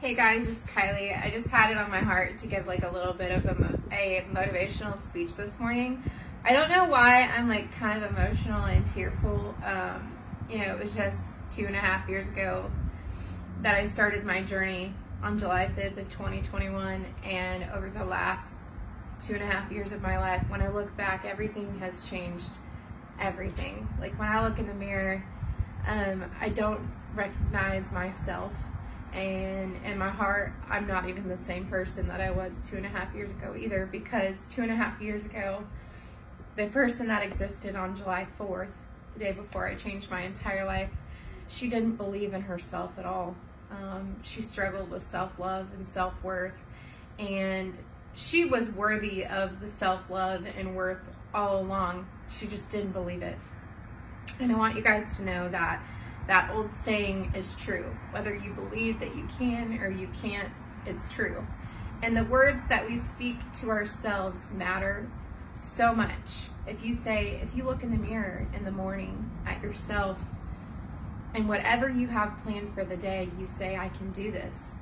Hey guys, it's Kylie. I just had it on my heart to give like a little bit of a motivational speech this morning. I don't know why I'm like kind of emotional and tearful. It was just 2.5 years ago that I started my journey on July 5th of 2021, and over the last 2.5 years of my life, when I look back, everything has changed. Everything. Like when I look in the mirror, I don't recognize myself. And in my heart, I'm not even the same person that I was 2.5 years ago either, because 2.5 years ago, the person that existed on July 4th, the day before I changed my entire life, she didn't believe in herself at all. She struggled with self-love and self-worth, and she was worthy of the self-love and worth all along. She just didn't believe it. And I want you guys to know that that old saying is true. Whether you believe that you can or you can't, it's true. And the words that we speak to ourselves matter so much. If you look in the mirror in the morning at yourself, and whatever you have planned for the day, you say, I can do this,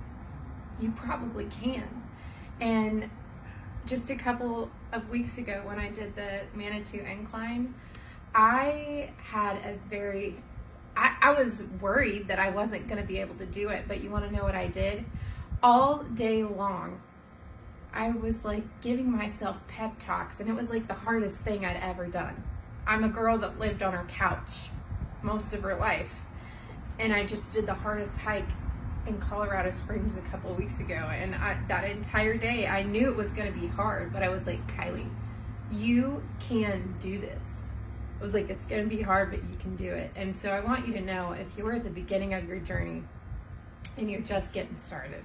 you probably can. And just a couple of weeks ago when I did the Manitou incline, I was worried that I wasn't going to be able to do it, but you want to know what I did? All day long, I was like giving myself pep talks, and it was like the hardest thing I'd ever done. I'm a girl that lived on her couch most of her life, and I just did the hardest hike in Colorado Springs a couple of weeks ago, and that entire day I knew it was going to be hard, but I was like, Kylie, you can do this. I was like, it's going to be hard, but you can do it. And so I want you to know, if you're at the beginning of your journey and you're just getting started,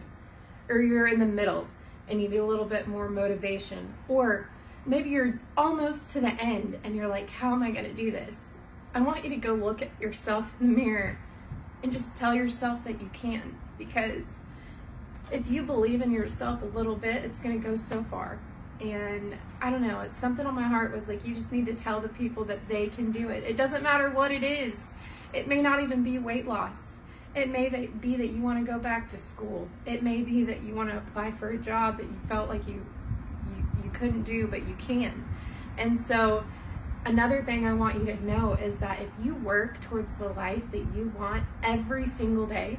or you're in the middle and you need a little bit more motivation, or maybe you're almost to the end and you're like, how am I going to do this? I want you to go look at yourself in the mirror and just tell yourself that you can, because if you believe in yourself a little bit, it's going to go so far. And I don't know, it's something on my heart was like, you just need to tell the people that they can do it. It doesn't matter what it is. It may not even be weight loss. It may be that you want to go back to school. It may be that you want to apply for a job that you felt like you couldn't do, but you can. And so another thing I want you to know is that if you work towards the life that you want every single day,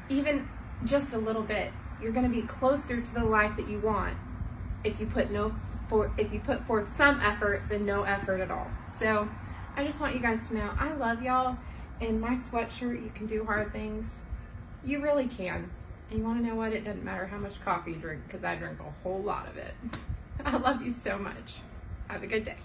even just a little bit, you're going to be closer to the life that you want if you put forth some effort than no effort at all. So I just want you guys to know, I love y'all. In my sweatshirt, you can do hard things. You really can. And you want to know what? It doesn't matter how much coffee you drink, because I drink a whole lot of it. I love you so much. Have a good day.